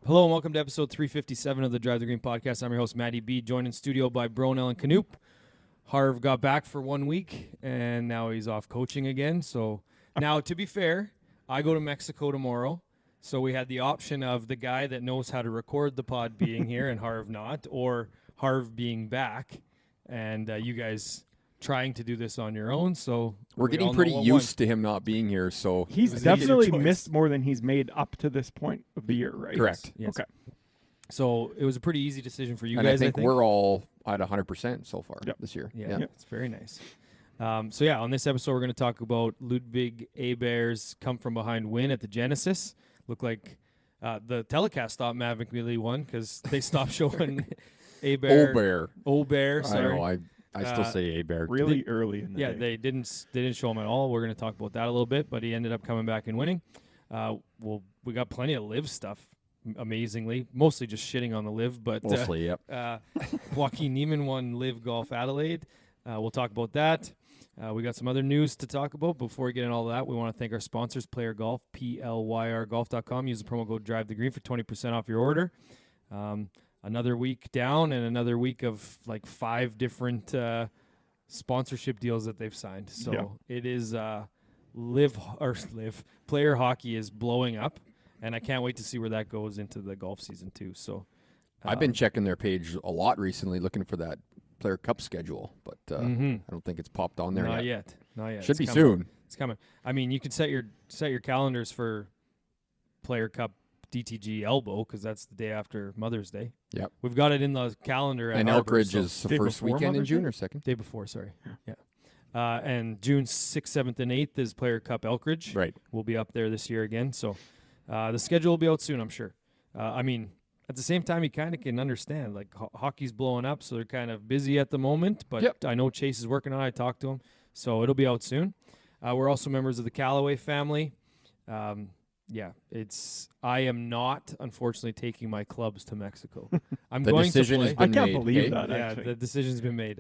Hello and welcome to episode 357 of the Drive the Green podcast. I'm your host, Matty B, joined in studio by Bronell and Canoop. Harv got back for 1 week, and now he's off coaching again. So now, to be fair, I go to Mexico tomorrow. So we had the option of the guy that knows how to record the pod being here and Harv not, or Harv being back, and you guys trying to do this on your own. So we're getting pretty used to him not being here. So he's definitely missed more than he's made up to this point of the year, right? Correct. Yes. Okay. So it was a pretty easy decision for you and guys. I think we're all at 100% so far this year. Yeah, it's very nice. So yeah, on this episode, we're going to talk about Ludvig Aberg's come from behind win at the Genesis. Looked like the telecast thought Mavic immediately won because they stopped showing Aberg. Sorry. I still say Aberg. Really early in the day. They didn't show him at all. We're going to talk about that a little bit, but he ended up coming back and winning. We got plenty of LIV stuff. Amazingly, mostly just shitting on the LIV, but mostly, Joaquin Niemann won LIV Golf Adelaide. We'll talk about that. We got some other news to talk about. Before we get into all that, we want to thank our sponsors, Player Golf, PLYRGolf.com. Use the promo code Drive the Green for 20% off your order. Another week down and another week of like 5 different sponsorship deals that they've signed. So it is LIV Player Hockey is blowing up. And I can't wait to see where that goes into the golf season, too. So, I've been checking their page a lot recently, looking for that Player Cup schedule, but I don't think it's popped on there yet. Not yet. Should be soon. It's coming. I mean, you can set your calendars for Player Cup DTG Elbow because that's the day after Mother's Day. Yep. We've got it in the calendar. And Elkridge is the first weekend in June or second? Day before, sorry. Yeah. And June 6th, 7th, and 8th is Player Cup Elkridge. Right. We'll be up there this year again, so... the schedule will be out soon, I'm sure. I mean, at the same time, you kind of can understand. Like, hockey's blowing up, so they're kind of busy at the moment. But I know Chase is working on it. I talked to him. So it'll be out soon. We're also members of the Callaway family. I am not, unfortunately, taking my clubs to Mexico. I'm going to play. I can't believe that, Yeah, actually. the decision's been made.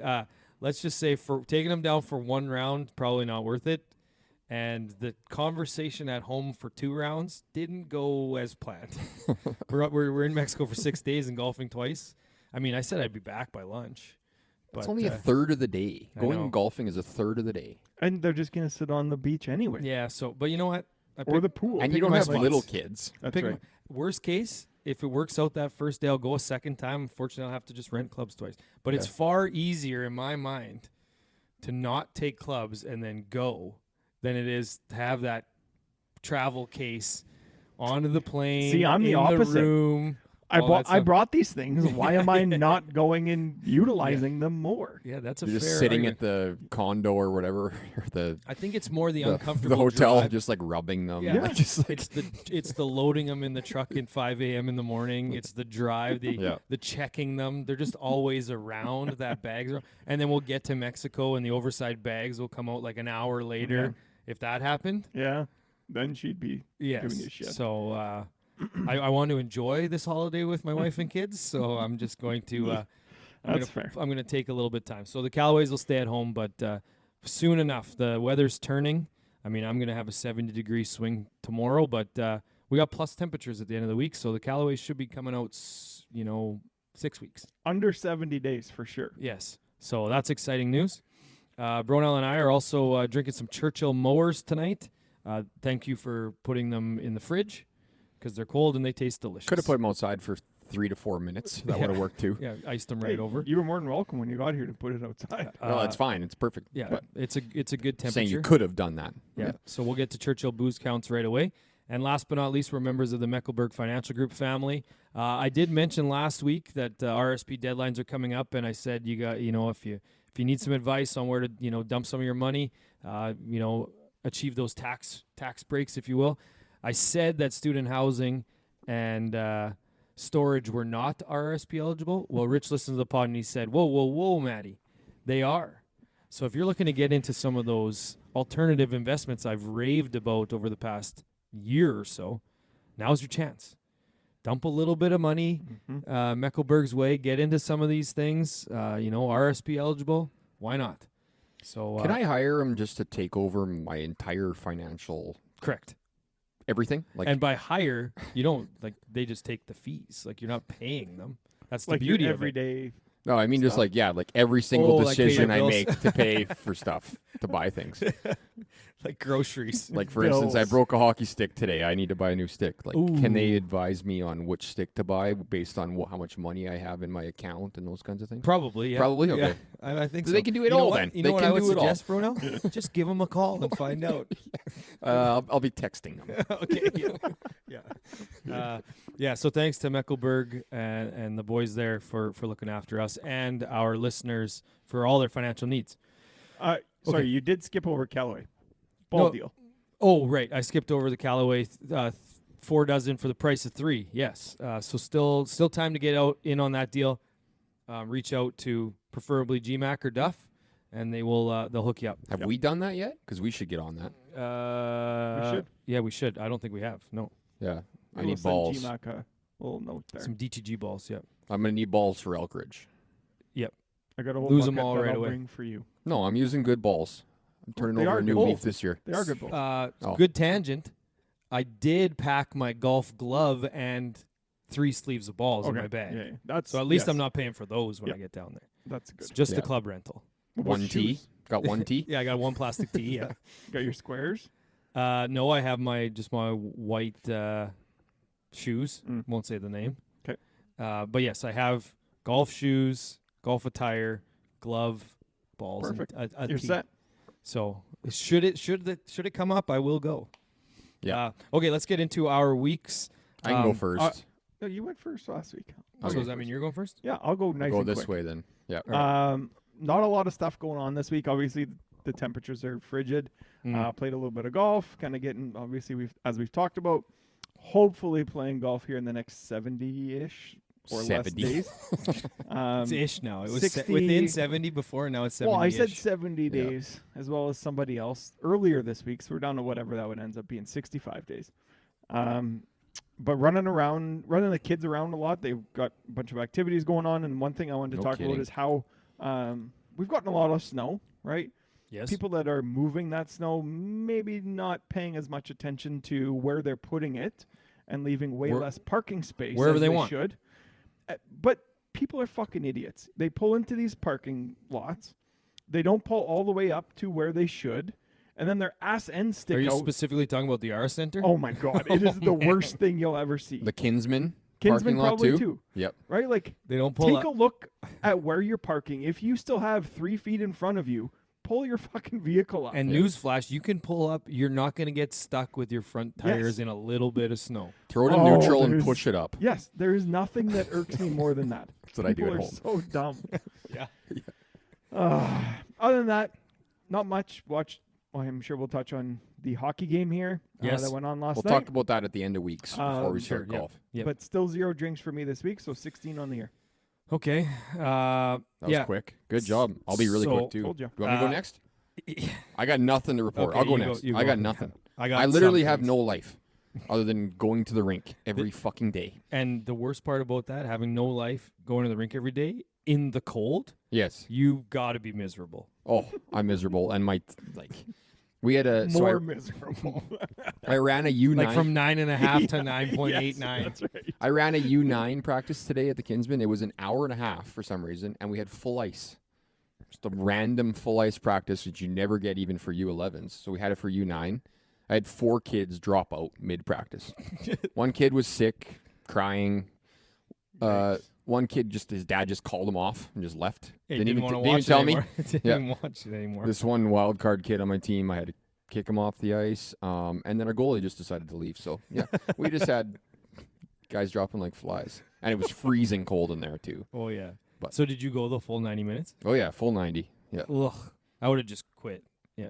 Let's just say for taking them down for 1 round, probably not worth it. And the conversation at home for 2 rounds didn't go as planned. we're in Mexico for 6 days and golfing twice. I mean, I said I'd be back by lunch. But, it's only a third of the day. Going golfing is a third of the day. And they're just going to sit on the beach anyway. Yeah, but you know what? Or the pool. And you don't have little kids. That's right. Worst case, if it works out that first day, I'll go a second time. Unfortunately, I'll have to just rent clubs twice. But it's far easier in my mind to not take clubs and then go than it is to have that travel case onto the plane. See, I'm the in opposite. The room. I brought these things. Why am I not going and utilizing them more? Yeah, that's a You're fair just sitting argument. at the condo or whatever, or I think it's more the uncomfortable the hotel, drive. just like rubbing them. Yeah, Like, just like it's the loading them in the truck at 5 a.m. in the morning. It's the drive, the checking them. They're just always around that bags, and then we'll get to Mexico and the oversized bags will come out like an hour later. Yeah. If that happened, then she'd be giving you shit. So I want to enjoy this holiday with my wife and kids, so I'm just going to. Fair. I'm going to take a little bit of time. So the Callaways will stay at home, but soon enough, the weather's turning. I mean, I'm going to have a 70-degree swing tomorrow, but we got plus temperatures at the end of the week, so the Callaways should be coming out, 6 weeks. Under 70 days for sure. Yes. So that's exciting news. Bronell and I are also drinking some Churchill mowers tonight. Thank you for putting them in the fridge because they're cold and they taste delicious. could have put them outside for 3 to 4 minutes. That would have worked too. Yeah, iced them right over. You were more than welcome when you got here to put it outside. Well, it's fine. It's perfect. Yeah, But it's a good temperature. saying you could have done that. Yeah. So we'll get to Churchill booze counts right away. And last but not least, we're members of the Mecklenburg Financial Group family. I did mention last week that RSP deadlines are coming up, and I said if you need some advice on where to dump some of your money, achieve those tax breaks, if you will. I said that student housing and storage were not RSP eligible. Well, Rich listened to the pod and he said, whoa, Maddie, they are. So if you're looking to get into some of those alternative investments I've raved about over the past year or so, now's your chance. Dump a little bit of money, Mecklenburg's way, get into some of these things, RSP eligible. Why not? So Can I hire him just to take over my entire financial correct. everything. Like, And by hire, you don't like they just take the fees. Like you're not paying them. That's the Like beauty your of it. everyday. no, I mean just Stuff. like every single like pay your decision I bills. make to pay for stuff, to buy things. Like groceries. Like for instance, I Bills. broke a hockey stick today. I need to buy a new stick. Like, can they Ooh. advise me on which stick to buy based on how much money I have in my account and those kinds of things? Probably, yeah. Probably? Okay. Yeah, I think So so. they can do it You know all what? then. You They know what can I would do it all. suggest, Bruno? Just give them a call and find out. I'll be texting them. Okay. Yeah. So thanks to Mecklenburg and the boys there for looking after us and our listeners for all their financial needs. Sorry, Okay. you did skip over Callaway. Ball No. deal. Oh, right. I skipped over the Callaway 4 dozen for the price of 3. Yes. So still time to get in on that deal. Reach out to preferably GMAC or Duff, and they'll hook you up. Have we done that yet? Because we should get on that. We should. Yeah, we should. I don't think we have. No. Yeah. I We'll need send balls. GMAC a little note there. Some DTG balls. Yeah. I'm going to need balls for Elkridge. I got a whole Lose 'em bucket all that right I'll away. bring for you. No, I'm using good balls. I'm turning They over are a new good leaf balls. this year. They are good balls. Oh. Good tangent. I did pack my golf glove and 3 sleeves of balls in my bag. Yeah, that's So at least yes, I'm not paying for those when Yeah. I get down there. That's It's good. just Yeah. a club rental. What about One tee. shoes? Got one tee. Yeah, I got 1 plastic tee. Yeah. Got your squares. No, I have my white shoes. Mm. Won't say the name. 'Kay. But yes, I have golf shoes, golf attire, glove, balls. and Perfect. a You're tee. set. So should it come up, I will go. Yeah. Okay, let's get into our weeks. I can go Um, first. No, you went first last week. I'll So go does that mean first. you're going first? Yeah, I'll go nice go and this quick. way then. Yeah. Not a lot of stuff going on this week. Obviously, the temperatures are frigid. Played a little bit of golf, kind of getting. Obviously, as we've talked about, hopefully playing golf here in the next 70-ish or 70. less days. It's ish now. It was 60 within 70 before. Now it's 70. Well, I said 70 days as well as somebody else earlier this week, so we're down to whatever that would ends up being, 65 days. But running the kids around a lot. They've got a bunch of activities going on, and one thing I wanted to No talk kidding. about is how we've gotten a lot of snow, right? Yes. People that are moving that snow maybe not paying as much attention to where they're putting it and leaving way Where- less parking space wherever as they want. should. But people are fucking idiots. They pull into these parking lots. They don't pull all the way up to where they should, and then their ass ends stick Are you out. specifically talking about the R Center? Oh my god, it is the worst thing you'll ever see. The Kinsman Kinsman parking lot probably too. Yep. right? Like They don't pull take up. a look at where you're parking. If you still have 3 feet in front of you, pull your fucking vehicle up. And newsflash, you can pull up. You're not going to get stuck with your front tires Yes. in a little bit of snow. Throw it in Oh, neutral and there's- push it up. Yes, there is nothing that irks me more than that. That's what I do People at are home. so dumb. Yeah. Other than that, not much. Well, I'm sure we'll touch on the hockey game here Yes. that went on last We'll night. talk about that at the end of weeks before we Sure, start yeah. golf. Yep. But still 0 drinks for me this week, so 16 on the year. Okay. That was yeah. quick. Good job. I'll be really So- quick too. Told you. You want me to go Uh, next? I got nothing to report. Okay, I'll go you go- next. you I go. got nothing. I got. I literally some have things. no life other than going to the rink every fucking day. And the worst part about that, having no life, going to the rink every day in the cold, Yes. you got to be miserable. Oh, I'm miserable. And we had a so More miserable. I ran a U9. Like from 9.5 to Yes, 9.89. that's right. I ran a U9 practice today at the Kinsman. It was an hour and a half for some reason, and we had full ice. Just a random full ice practice that you never get even for U11s. So we had it for U9. I had 4 kids drop out mid-practice. One kid was sick, crying. One kid his dad just called him off and just left. Hey, Didn't even want to didn't even watch tell it me. anymore. Didn't Yeah. even watch it anymore. This one wild card kid on my team, I had to kick him off the ice. And then our goalie just decided to leave. So, yeah, we just had guys dropping like flies. And it was freezing cold in there, too. Oh yeah. But- So did you go the full 90 minutes? Oh, yeah, full 90. Yeah. Ugh. I would have just quit. Yeah.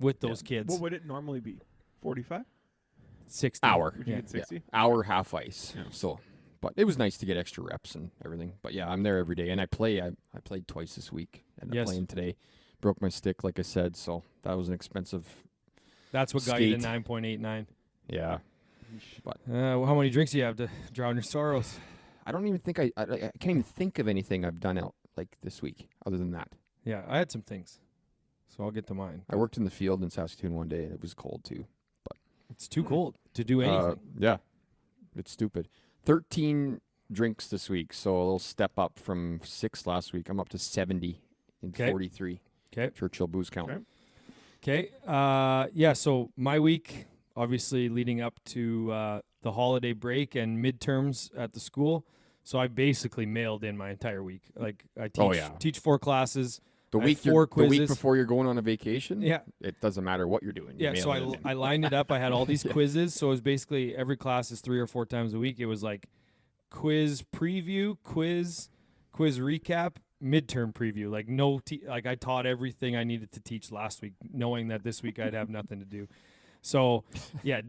With those kids. What would it normally be? 45? 60. Hour. Would you Yeah. get 60? Hour, half ice. So, but it was nice to get extra reps and everything. But, yeah, I'm there every day. And I played twice this week. Ended Yes. up playing today. Broke my stick, like I said. So that was an expensive. That's what got you to Skate. 9.89. Yeah. Well, how many drinks do you have to drown your sorrows? I don't even think I can't even think of anything I've done out like this week other than that. Yeah, I had some things. So I'll get to mine. I worked in the field in Saskatoon one day, and it was cold too. It's too cold to do anything. Yeah, it's stupid. 13 drinks this week, so a little step up from 6 last week. I'm up to 70 in 43. Okay. Churchill booze count. Okay. Yeah, so my week, obviously leading up to the holiday break and midterms at the school. So I basically mailed in my entire week. Like I teach 4 classes. The I week have 4 quizzes. the week before you're going on a vacation, Yeah. it doesn't matter what you're doing. Yeah, so I lined it up. I had all these quizzes. So it was basically every class is 3 or 4 times a week. It was like quiz preview, quiz recap, midterm preview. Like like I taught everything I needed to teach last week, knowing that this week I'd have nothing to do. So, yeah,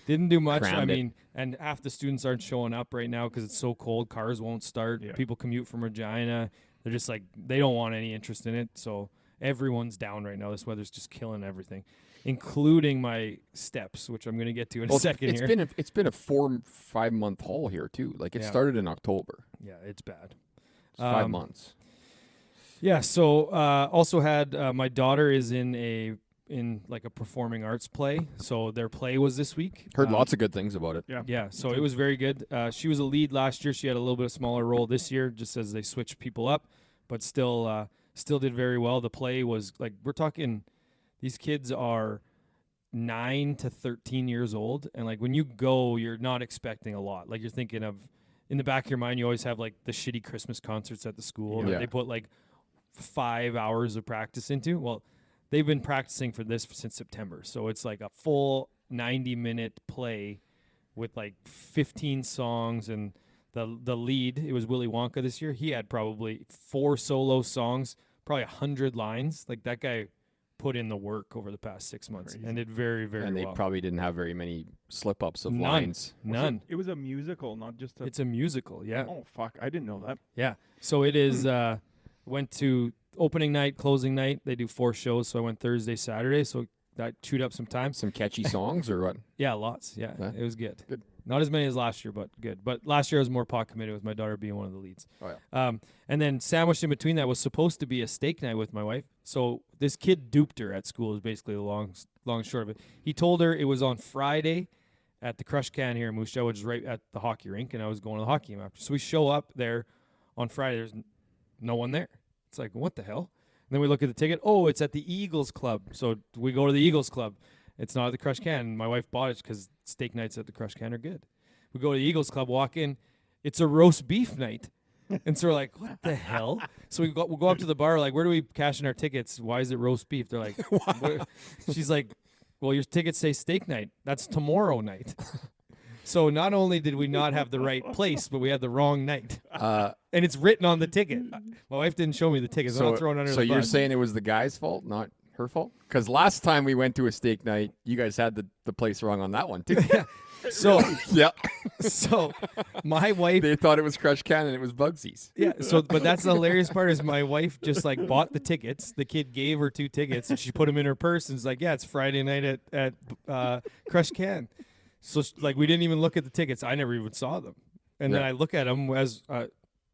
didn't do much. Crammed I mean, and half the students aren't showing up right now because it's so cold. Cars won't start. Yeah. People commute from Regina. They're just like, they don't want any interest in it. So everyone's down right now. This weather's just killing everything, including my steps, which I'm going to get to in a second here. It's been a 4-5 month haul here too. Like it started in October. Yeah, it's bad. It's 5 months. Yeah. So also had my daughter is in like a performing arts play. So their play was this week. Heard lots of good things about it. Yeah. So it was very good. She was a lead last year. She had a little bit of smaller role this year, just as they switched people up, but still did very well. The play was like, we're talking, these kids are 9 to 13 years old. And like when you go, you're not expecting a lot. Like you're thinking of, in the back of your mind, you always have like the shitty Christmas concerts at the school that they put like 5 hours of practice into. Well, they've been practicing for this since September. So it's like a full 90-minute play with like 15 songs. And the lead, it was Willy Wonka this year. He had probably 4 solo songs, probably 100 lines. Like that guy put in the work over the past 6 months and did very, very well. And they probably didn't have very many slip-ups of None. lines. None. It was a musical, not just a... It's a musical, yeah. Oh, fuck. I didn't know that. Yeah. So it is, went to opening night, closing night. They do 4 shows, so I went Thursday, Saturday. So that chewed up some time. Some catchy songs or what? Yeah, lots. Yeah, Yeah. it was good. Good. Not as many as last year, but good. But last year I was more pot committed with my daughter being one of the leads. Oh, yeah. And then sandwiched in between that was supposed to be a steak night with my wife. So this kid duped her at school is basically the long and short of it. He told her it was on Friday at the Crush Can here in Moose Jaw, which is right at the hockey rink, and I was going to the hockey game after. So we show up there on Friday. There's no one there. It's like, what the hell? And then we look at the ticket. Oh, it's at the Eagles Club. So we go to the Eagles Club. It's not at the Crush Can. My wife bought it because steak nights at the Crush Can are good. We go to the Eagles Club, walk in. It's a roast beef night. And so we're like, what the hell? So we'll go up to the bar, like, where do we cash in our tickets? Why is it roast beef? They're like, she's like, well, your tickets say steak night. That's tomorrow night. So not only did we not have the right place, but we had the wrong night. And it's written on the ticket. My wife didn't show me the tickets. I'm not throwing under the bus. So you're saying it was the guy's fault, not her fault? Because last time we went to a steak night, you guys had the place wrong on that one, too. So yeah. So my wife, they thought it was Crush Can and it was Bugsy's. Yeah. So, but that's the hilarious part is my wife just like bought the tickets. The kid gave her 2 tickets and she put them in her purse and was like, yeah, it's Friday night at Crush Can. So like we didn't even look at the tickets. I never even saw them. And then I look at them as I'm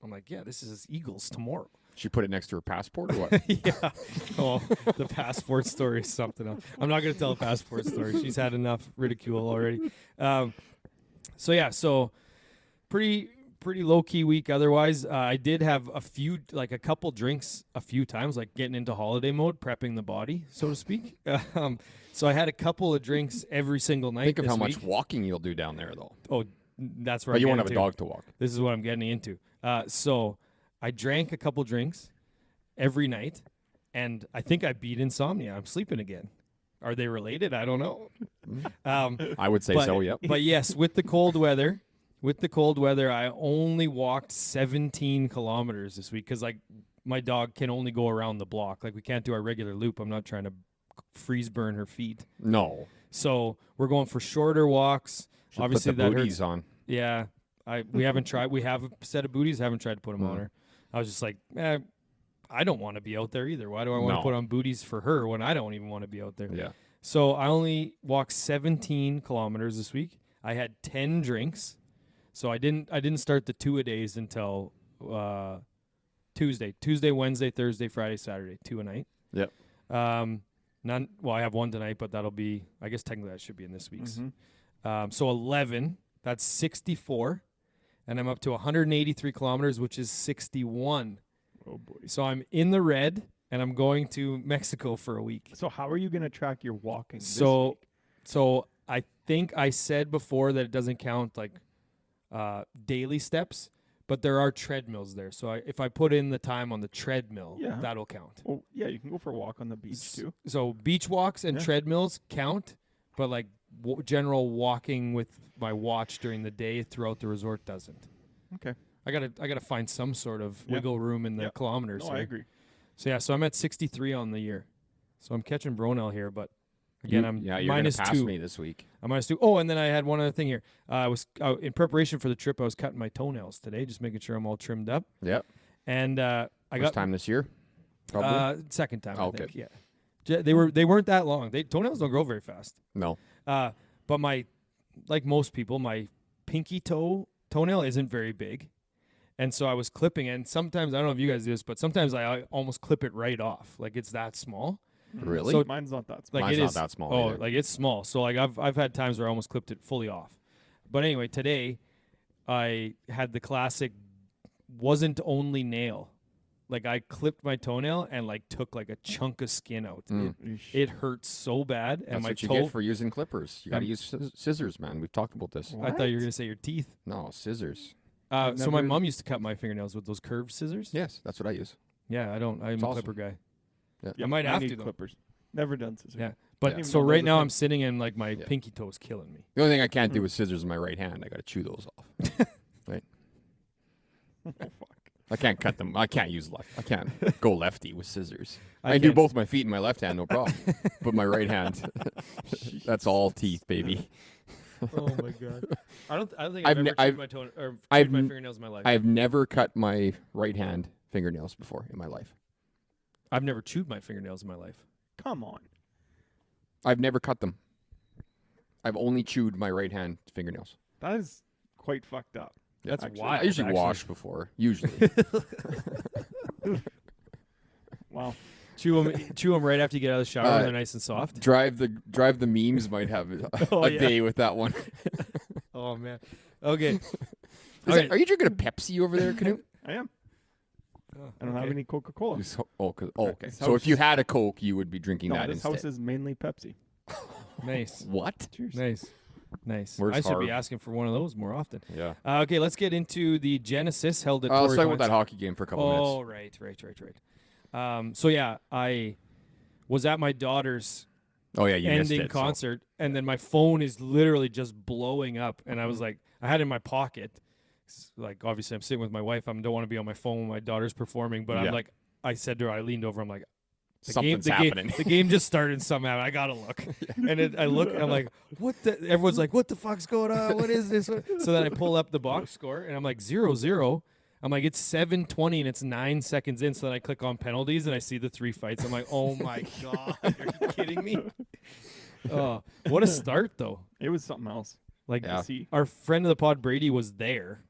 like, yeah, this is Eagles tomorrow. She put it next to her passport or what? Yeah. Oh, the passport story is something else. I'm not going to tell a passport story. She's had enough ridicule already. So pretty low key week. Otherwise, I did have a couple drinks a few times, like getting into holiday mode, prepping the body, so to speak. So I had a couple of drinks every single night. Think of how week. much walking you'll do down there, though. Oh, that's where. But I'm you won't have getting a to. dog to walk. This is what I'm getting into. So I drank a couple drinks every night, and I think I beat insomnia. I'm sleeping again. Are they related? I don't know. I would say so, yep. But yes, with the cold weather, I only walked 17 kilometers this week because like my dog can only go around the block. Like we can't do our regular loop. I'm not trying to freeze burn her feet. No. So we're going for shorter walks. Should Obviously put the that booties hurts. on. Yeah. We haven't tried. We have a set of booties. Haven't tried to put them on her. I was just like, I don't want to be out there either. Why do I want to put on booties for her when I don't even want to be out there? Yeah. So I only walked 17 kilometers this week. I had 10 drinks. So I didn't start the 2-a-days until Tuesday, Wednesday, Thursday, Friday, Saturday, 2 a night. Yep. None. Well, I have one tonight, but that'll be. I guess technically that should be in this week's. Mm-hmm. So 11. That's 64, and I'm up to 183 kilometers, which is 61. Oh boy. So I'm in the red, and I'm going to Mexico for a week. So how are you going to track your walking this So, week? so I think I said before that it doesn't count like daily steps, but there are treadmills there. So if I put in the time on the treadmill, Yeah. that'll count. Oh, yeah, you can go for a walk on the beach too. So beach walks and Yeah. treadmills count, but like general walking with my watch during the day throughout the resort doesn't. Okay. I gotta find some sort of Yeah. wiggle room in the Yeah. kilometers. No, I here. agree. So yeah, so I'm at 63 on the year. So I'm catching Bronell here, but again, I'm you're minus gonna pass 2. me this week. I'm minus 2. Oh, and then I had one other thing here. I was in preparation for the trip. I was cutting my toenails today, just making sure I'm all trimmed up. Yep. And I First got time this year. Probably. second time. Oh, I okay. think. Yeah, they weren't that long. Toenails don't grow very fast. No. But like most people, my pinky toenail isn't very big. And so I was clipping, and sometimes, I don't know if you guys do this, but sometimes I almost clip it right off. Like it's that small. Really? So- Mine's not that small. Like Mine's it not is, that small Oh, either. like it's small. So like I've had times where I almost clipped it fully off. But anyway, today I had the classic wasn't only nail. Like I clipped my toenail and like took like a chunk of skin out. Mm. It hurts so bad, and That's my what you toe. get for using clippers. You got to Um, use scissors, man. We've talked about this. I thought you were gonna say your teeth. No, scissors. I've So my never- mom used to cut my fingernails with those curved scissors. Yes, that's what I use. Yeah, I don't. I'm It's a awesome. clipper guy. Yep, might have need to, though. clippers. Never done scissors. Yeah, but even so know that right was a now thing. I'm sitting and like my Yeah. pinky toe is killing me. The only thing I can't do with scissors in my right hand, I got to chew those off. Oh, fuck. I can't cut them. I can't use left. I can't go lefty with scissors. I I can do can't- both my feet and my left hand, no problem. But my right hand, that's all teeth, baby. Oh my god! I don't think I've I've ne- ever I've- chewed my toe or I've chewed my n- fingernails in my life. I've never cut my right hand fingernails before in my life. I've never chewed my fingernails in my life. Come on. I've never cut them. I've only chewed my right hand fingernails. That is quite fucked up. That's Actually, wild. I usually actually. wash before. Usually. Wow. Chew them right after you get out of the shower when they're nice and soft. drive the memes might have a Oh, yeah. day with that one. Oh man. Okay. Are you drinking a Pepsi over there, Canute? I am. Oh, I don't have okay. any Coca-Cola. Okay. This So if you house- had a Coke, you would be drinking No, that this instead. house is mainly Pepsi. Nice. What? Cheers. Nice. Where's I should be Harv? asking for one of those more often. Yeah. Okay, let's get into the Genesis held at Let's Torrey talk about Pines. that hockey game for a couple Oh, minutes. right. So yeah, I was at my daughter's Oh yeah, you missed ending it. so- concert, and then my phone is literally just blowing up, and I was like, I had it in my pocket. Like obviously, I'm sitting with my wife. I don't want to be on my phone when my daughter's performing, but Yeah. I'm like, I said to her, I leaned over. I'm like, Something's happening. The game just started somehow. I gotta look, and I look. And I'm like, what the? Everyone's like, what the fuck's going on? What is this? So then I pull up the box score, and I'm like 0-0. I'm like, it's 7:20 and it's 9 seconds in. So then I click on penalties and I see the 3 fights. I'm like, oh my god, are you kidding me? Oh, what a start though! It was something else Like Yeah. to see. our friend of the pod, Brady, was there,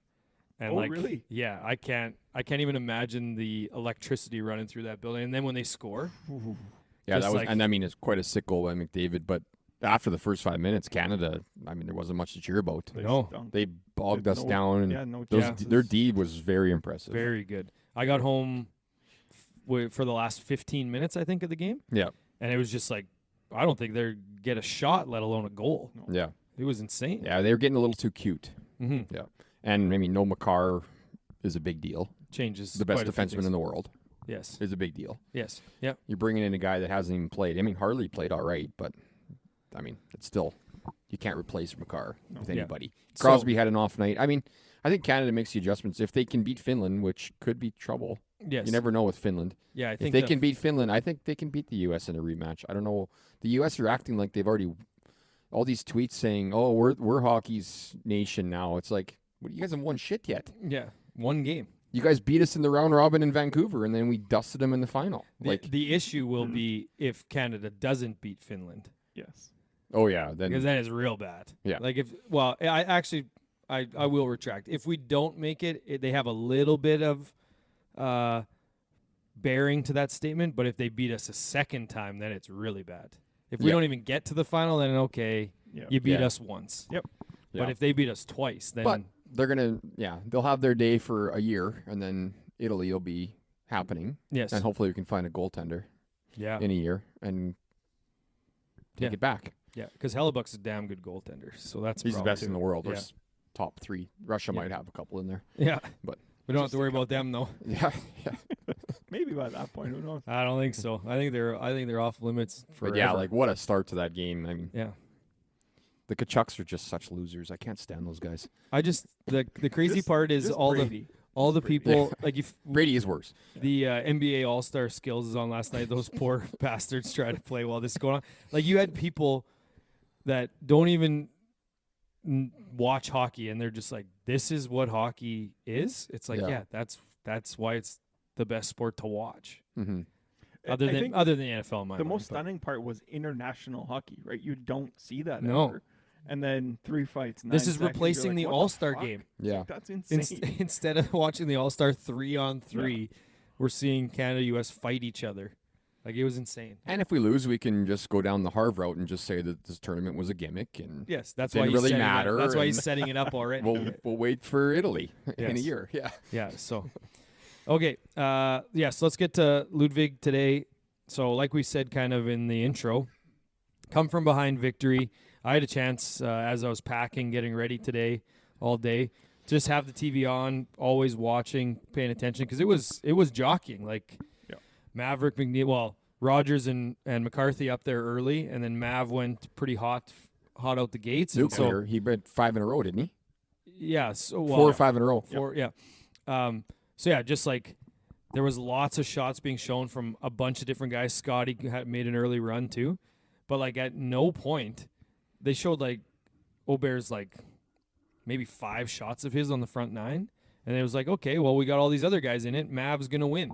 and Oh, like, really? yeah, I can't even imagine the electricity running through that building. And then when they score, Yeah, Just that was, like- and I mean, it's quite a sick goal by McDavid. But after the first 5 minutes, Canada, I mean, there wasn't much to cheer about. They No. stunk. They bogged us No- down, and Yeah, no those, chances. their D was very impressive. very good. I got home for the last 15 minutes, I think, of the game, Yeah, and it was just like, I don't think they'd get a shot, let alone a goal. yeah, It was insane. yeah. They were getting a little too cute. hmm Yeah, and I mean, no Makar is a big deal. Changes The best quite a few defenseman things. in the world Yes. is a big deal. Yes. Yep. You're bringing in a guy that hasn't even played. I mean, Harley played all right, but I mean, it's still, you can't replace Makar with Yeah. anybody. So- Crosby had an off night. I mean, I think Canada makes the adjustments if they can beat Finland, which could be trouble. Yes. You never know with Finland. Yeah, I If think they the- can beat Finland, I think they can beat the U.S. in a rematch. I don't know. The U.S. are acting like they've already all these tweets saying, "Oh, we're hockey's nation now." It's like, you guys haven't won shit yet. Yeah, one game. You guys beat us in the round robin in Vancouver, and then we dusted them in the final. The issue will be if Canada doesn't beat Finland, Yes. oh yeah, then because that is real bad. Yeah. Like I will retract. If we don't make it, they have a little bit of bearing to that statement. But if they beat us a second time, then it's really bad. If we Yeah. don't even get to the final, then okay, Yeah. you beat Yeah. us once. Yep. But if they beat us twice, then But they're gonna, they'll have their day for a year, and then Italy will be happening, yes, and hopefully we can find a goaltender yeah, in a year and take Yeah. it back. yeah, because Hellebuck's a damn good goaltender, so that's a He's the problem best too. in the world. Yeah. There's top 3. Russia Yeah. might have a couple in there. Yeah, But we don't have to worry about them though. yeah, Maybe by that point, who knows? I don't think so. I think they're off limits but forever. yeah, like what a start to that game. I mean, yeah. the Kachucks are just such losers. I can't stand those guys. I just the crazy Just- part is just all Brady. the Brady. people like if Brady is worse. the NBA All Star Skills is on last night. Those poor bastards try to play while this is going on. Like you had people that don't even watch hockey, and they're just like, "This is what hockey is." It's like, Yeah. that's why it's the best sport to watch, Mm-hmm. other I than think the NFL. In my the mind, most but- stunning part was international hockey, right? You don't see that No. ever. And then 3 fights. 9 This is seconds, you're replacing like, the what All-Star fuck? game. Yeah. Like, that's insane. Instead of watching the All-Star 3-on-3, we're seeing Canada US fight each other. Like it was insane. And if we lose, we can just go down the Harv route and just say that this tournament was a gimmick, and Yes, that's Didn't why he's really setting matter, It, that's why he's and- setting it up already. we'll wait for Italy in a Yes. year. Yeah. Yeah, so okay. So let's get to Ludvig today. So like we said kind of in the intro, come from behind victory. I had a chance as I was packing, getting ready today all day, just have the TV on, always watching, paying attention, because it was jockeying. Like Yeah. Maverick McNeil, Rogers and McCarthy up there early, and then Mav went pretty hot out the gates. And so, Nuclear. He bet 5 in a row, didn't he? yeah, so 4 or 5 in a row. Four, yeah. So yeah, just like there was lots of shots being shown from a bunch of different guys. Scotty had made an early run too, but like at no point they showed like Aberg's like maybe 5 shots of his on the front 9, and it was like, okay, well we got all these other guys in it. Mav's gonna win,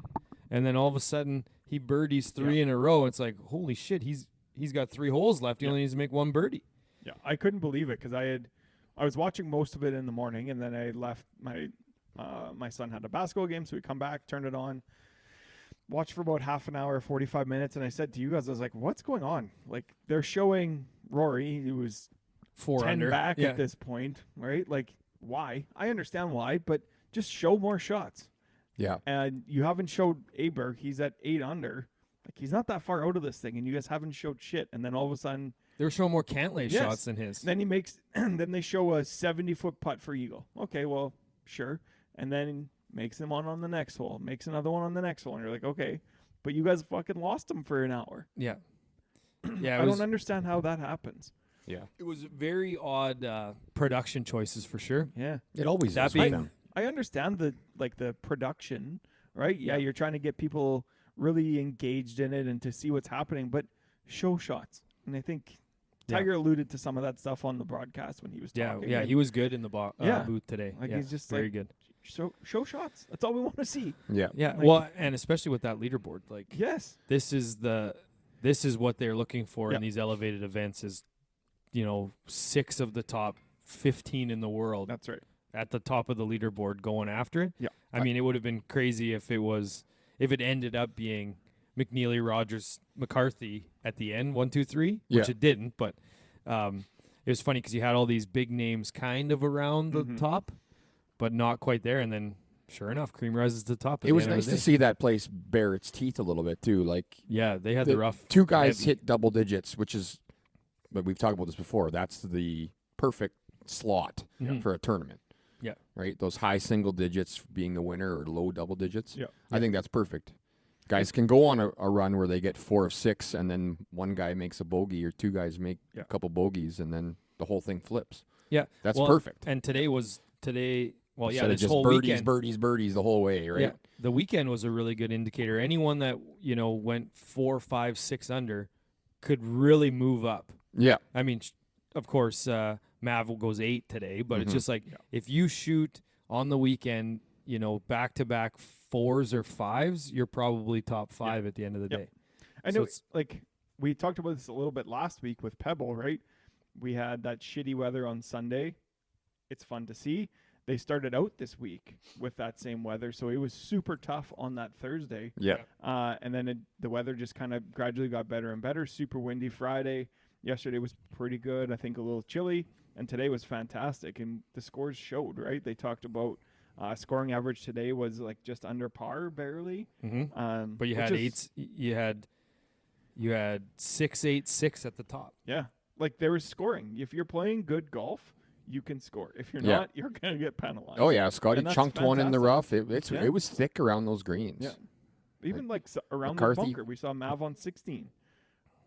and then all of a sudden he birdies 3 in a row. It's like, holy shit, he's got 3 holes left. He only needs to make 1 birdie. Yeah, I couldn't believe it because I was watching most of it in the morning, and then I left. My son had a basketball game, so we come back, turned it on, watched for about half an hour, 45 minutes, and I said to you guys, I was like, "What's going on?" Like they're showing Rory, who was 4 10 under. back Yeah. at this point, right? Like why? I understand why, but just show more shots. Yeah. And you haven't showed Aberg. He's at 8 under. Like he's not that far out of this thing, and you guys haven't showed shit. And then all of a sudden, They were showing more Cantlay Yes. shots than his. then he makes, then they show a 70-foot putt for eagle. Okay, well, sure. And then makes them on the next hole, makes another one on the next hole, and you're like, okay, but you guys fucking lost him for an hour. Yeah. Yeah, I it was, don't understand how that happens. Yeah. it was very odd production choices for sure. Yeah, It always That is. being- with them. I understand the production, right? Yeah, you're trying to get people really engaged in it and to see what's happening, but show shots. And I think Yeah. Tiger alluded to some of that stuff on the broadcast when he was Yeah, talking. yeah, and he was good in the Yeah. booth today. Like, yeah, he's just very like- good. show shots. That's all we want to see. Yeah. Yeah, like- well, and especially with that leaderboard, like Yes. this is what they're looking for Yeah. in these elevated events is, 6 of the top 15 in the world That's right. at the top of the leaderboard going after it. Yeah. I mean, it would have been crazy if it ended up being McNeely, Rogers, McCarthy at the end, 1, 2, 3, which Yeah. it didn't. But it was funny because you had all these big names kind of around the Mhm. top, but not quite there. And then, sure enough, Cream rises to the top. At It was the end nice of to the day. see that place bare its teeth a little bit too. Like Yeah, they had the rough. 2 guys heavy. hit double digits, which is, but we've talked about this before. That's the perfect slot Mhm. for a tournament. Yeah. Right. Those high single digits being the winner or low double digits. Yeah. I think that's perfect. Guys can go on a run where they get 4 of 6, and then one guy makes a bogey or 2 guys make Yeah. a couple bogeys, and then the whole thing flips. Yeah, That's well, perfect. And today. Well, yeah, Instead of this just whole birdies, weekend. birdies the whole way, right? Yeah, the weekend was a really good indicator. Anyone that went 4, 5, 6 under could really move up. Yeah. I mean, of course, Mav goes 8 today, but it's Mhm. just like Yeah. if you shoot on the weekend, back to back 4s or 5s, you're probably top 5 at the end of the Yep. day. I So know, it's- like, we talked about this a little bit last week with Pebble, right? We had that shitty weather on Sunday. It's fun to see. they started out this week with that same weather, so it was super tough on that Thursday. Yeah. And then the weather just kind of gradually got better and better. Super windy Friday. Yesterday was pretty good. I think a little chilly. And today was fantastic. And the scores showed, right? They talked about scoring average today was like just under par, barely. Mm-hmm. But you had eights. You had 6, 8, 6 at the top. Yeah. Like there was scoring. If you're playing good golf, you can score. If you're not, you're going to get penalized. Oh, yeah. Scotty And that's chunked one in the rough. It Yeah. was thick around those greens. Yeah. Even like around McCarthy. the bunker, we saw Mav on 16.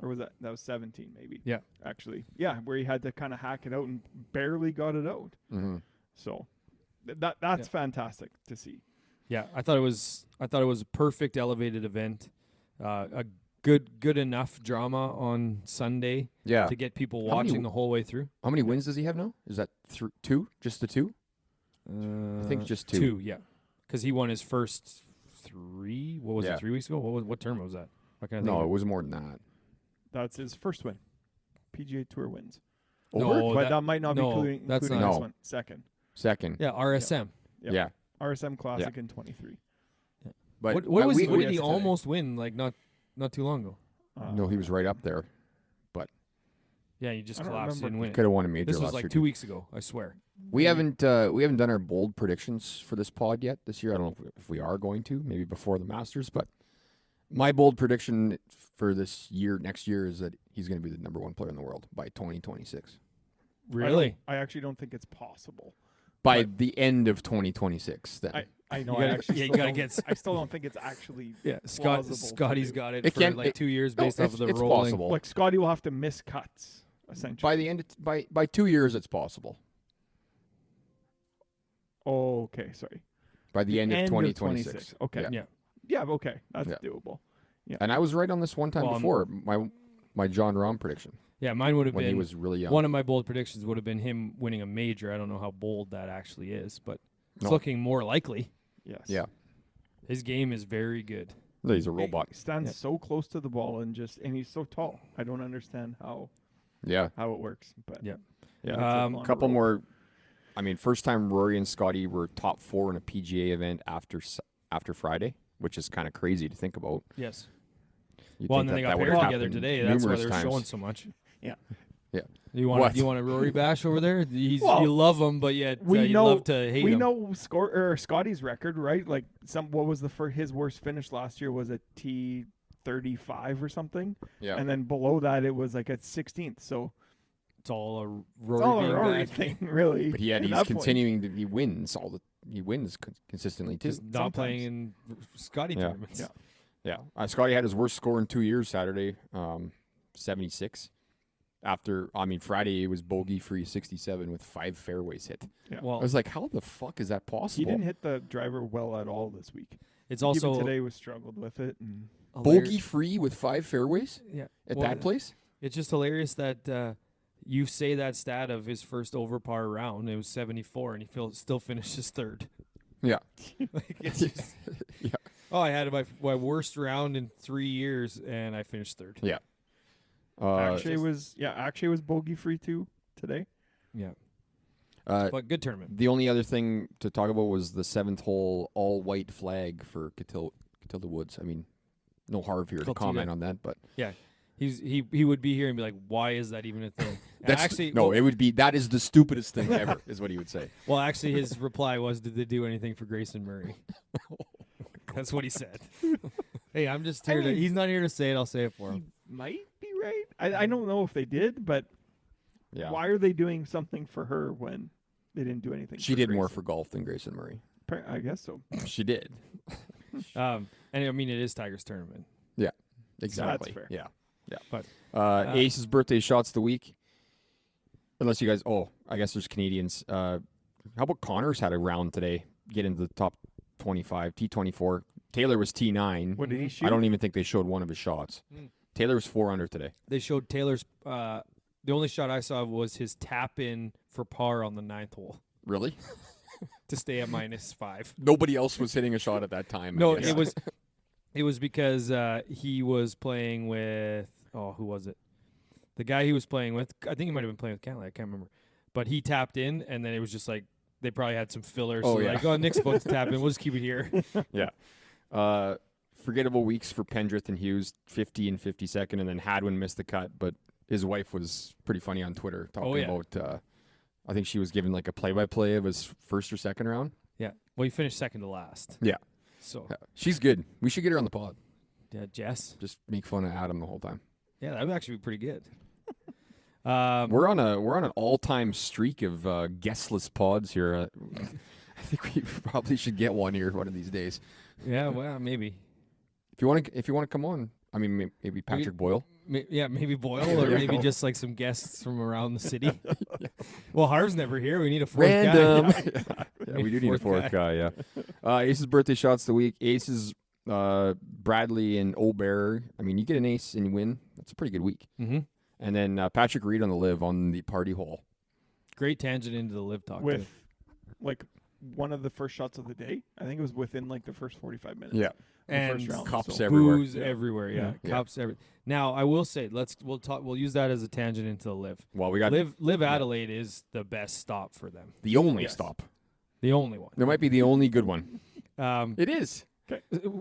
Or was that was 17 maybe? Yeah. Actually. Yeah, where he had to kind of hack it out and barely got it out. Mm-hmm. So that's fantastic to see. Yeah, I thought it was a perfect elevated event. A good enough drama on Sunday Yeah. to get people How many watching the whole way through. How many wins does he have now? Is that 2? Just the 2? I think just 2. 2, yeah. Because he won his first 3. What was Yeah. it? 3 weeks ago? What term was that? No, it was more than that. That's his first win. PGA Tour wins. No, But that might not be no, including that's this not- one. Second. Second. Yeah, RSM. Yep. Yeah. RSM Classic in 23. But What did he yesterday. almost win like not too long ago? no, he was right up there. Yeah, you just I don't collapsed remember. and win. Could have won a major This was last like year. 2 weeks ago, I swear. We haven't done our bold predictions for this pod yet this year. I don't know if we are going to, maybe before the Masters, but my bold prediction for this year, next year, is that he's going to be the number 1 player in the world by 2026. Really? I actually don't think it's possible. By the end of 2026, then. I know. You gotta- I actually yeah, you still gotta don't- get I still don't think it's actually Yeah, plausible to Scotty's do. got it, It for can't- like it- 2 years No, based off of the it's rolling. possible. Like Scotty will have to miss cuts essentially. By the end, by 2 years, it's possible. Oh, okay. Sorry. By the end of 2026. 26. Okay. Yeah. Yeah. Yeah. Okay. That's Yeah. doable. And I was right on this one time Well, before my John Rahm prediction Yeah, mine would have when been he was really young. one of my bold predictions would have been him winning a major. I don't know how bold that actually is, but it's No. looking more likely. Yes. Yeah. His game is very good. He's a robot. He stands Yeah. so close to the ball and he's so tall. I don't understand how Yeah. it works. But Yeah. yeah. A couple more. I mean, first time Rory and Scotty were top 4 in a PGA event after Friday, which is kind of crazy to think about. Yes. You'd Well, think and then they that got would paired have together happened today. That's why numerous they're times. showing so much. Yeah. Yeah. You What? want a Rory bash over there? Well, you love him, but yet we you know love to hate we him. know Scotty's record, right? Like what was his worst finish last year was a T35 or something. Yeah. And then below that it was like a 16th. So It's all a it's Rory all a being Rory bad. thing, really. But at he's that point. continuing he wins consistently too. Just not playing in Scotty Yeah. tournaments. Yeah. Yeah. Scotty had his worst score in 2 years Saturday, 76. Friday it was bogey free 67 with 5 fairways hit. Yeah. Well, I was like, how the fuck is that possible? He didn't hit the driver well at all this week. it's Even also today was struggled with it. And Bogey free with 5 fairways Yeah. at Well, that place? It's just hilarious that you say that stat of his first over par round. It was 74, and he still finishes third. Yeah. Like, it's just, Yeah. Oh, I had my worst round in 3 years, and I finished third. Yeah. Akshay was bogey free too today. Yeah. Uh, But good tournament. the only other thing to talk about was the 7th hole all white flag for Catilda Woods. I mean, no Harv here to Catilda. comment on that, but Yeah. He would be here and be like, why is that even a thing? And that's actually, it would be that is the stupidest thing ever, is what he would say. well, actually, his reply was, did they do anything for Grayson Murray? That's what he said. Hey, I'm just here to. He's not here to say it. I'll say it for He him. might be right. I don't know if they did, but Yeah. why are they doing something for her when they didn't do anything? She for did more Grayson? for golf than Grayson Murray. I guess so. She did. And I mean, it is Tiger's tournament. Exactly. fair. Yeah. Yeah. But Ace's birthday shots of the week. Unless you guys, I guess there's Canadians. How about Connors had a round today, get into the top 25, T24. Taylor was T9. What did he shoot? I don't even think they showed one of his shots. Taylor was 4 under today. they showed Taylor's. The only shot I saw was his tap in for par on the 9th hole Really? to stay at -5. Nobody else was hitting a shot at that time. I No, guess. it was because he was playing with who was it? The guy he was playing with, I think he might have been playing with Cantley, I can't remember. But he tapped in, and then it was just like they probably had some fillers. Oh, so yeah. like, oh, Nick's about to tap in. We'll just keep it here. Yeah. Forgettable weeks for Pendrith and Hughes, 50 and 52nd, and then Hadwin missed the cut, but his wife was pretty funny on Twitter talking about, I think she was given like a play-by-play of his first or second round. Yeah. Well, he finished second to last. Yeah. So, Yeah. She's good. We should get her on the pod. yeah, Jess. Just make fun of Adam the whole time. Yeah, that would actually be pretty good. We're on an all-time streak of guestless pods here. I think we probably should get one here one of these days. Yeah, well, maybe. If you want to come on, I mean maybe Patrick Boyle. Maybe Boyle, or maybe just like some guests from around the city. Well, Harv's never here. We need a fourth Random. guy. Yeah, we do need a fourth guy. Yeah. Ace's birthday shots of the week. Ace's Bradley and Obear. I mean, you get an ace and you win. That's a pretty good week. Mm-hmm. And then Patrick Reed on the live on the party hole. Great tangent into the live talk. With like one of the first shots of the day. I think it was within like the first 45 minutes. Yeah. of the And first round, cups so. everywhere. Booze everywhere. Yeah, Yeah. cups everywhere. Now, I will say, we'll use that as a tangent into the live. Well, we got Live Adelaide is the best stop for them. the only Yes. stop. The only one. There might be the only good one. It is.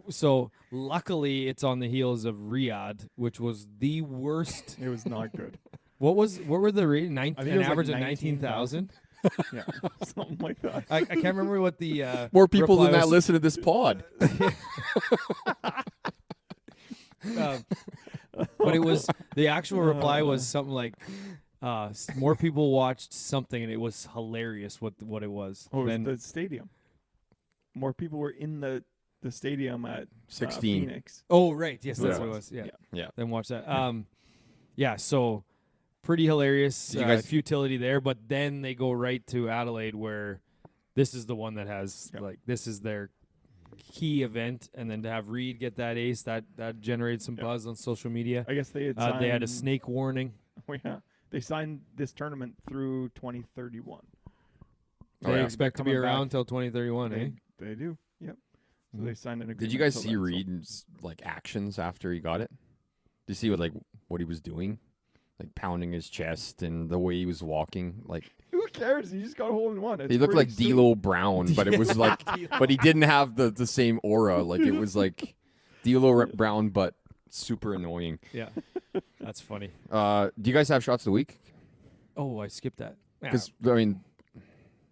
So luckily, it's on the heels of Riyadh, which was the worst. It was not good. What were the rating? I think it An was like average of 19,000. 19,000. Yeah, something like that. I can't remember what the More people reply than that was. listen to this pod. But it was the actual reply was something like more people watched something, and it was hilarious what it was. Oh, it was Then- the stadium. More people were in the stadium at 16. Phoenix. oh right, yes, that's Yeah. what it was. Yeah. Yeah. Then watch that. Yeah, so pretty hilarious Did you guys- futility there, but then they go right to Adelaide, where this is the one that has like this is their key event, and then to have Reed get that ace, that generated some buzz on social media. I guess they had They had a signed- snake warning. Oh, yeah. They signed this tournament through 2031. They yeah. expect to be Coming back. around till 2031, eh? They do. Yep. So Mhm. they signed an agreement. Did you guys till see then, so- Reed's like actions after he got it? Did you see what he was doing? Like pounding his chest and the way he was walking. Like Who cares? He just got a hole in one. he looked like D'Lo Brown, but it was like but he didn't have the same aura. Like it was like D'Lo Brown but super annoying. Yeah, that's funny. Do you guys have shots of the week? Oh, I skipped that. Yeah. Because I mean,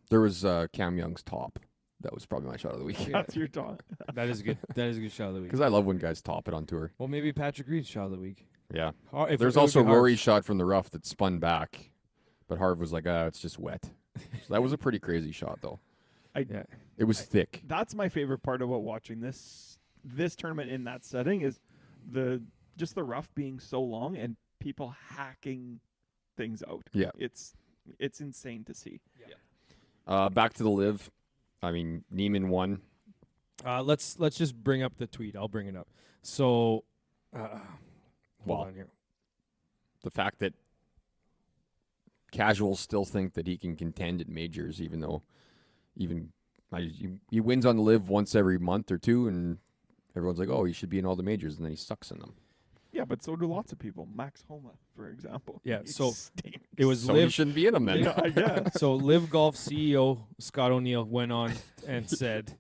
there was Cam Young's top. That was probably my shot of the week. That's your talk. That is good. That is a good shot of the week. Because I love when guys top it on tour. Well, maybe Patrick Reed's shot of the week. Yeah. If There's it would also be Harv. Rory's shot from the rough that spun back, but Harv was like, it's just wet. So that was a pretty crazy shot, though. Yeah. It was thick. That's my favorite part about watching this tournament in that setting is the rough being so long and people hacking things out. Yeah. It's insane to see. Back to the live. I mean, Neiman won. Let's just bring up the tweet. I'll bring it up. So, hold Well, on here. The fact that casuals still think that he can contend at majors, even though he wins on the live once every month or two, and everyone's like, oh, he should be in all the majors, and then he sucks in them. Yeah, but so do lots of people. Max Homa, for example. Yeah, He so stinks. It was So he live. shouldn't be in them then. Yeah, I guess. So Live Golf CEO Scott O'Neill went on and said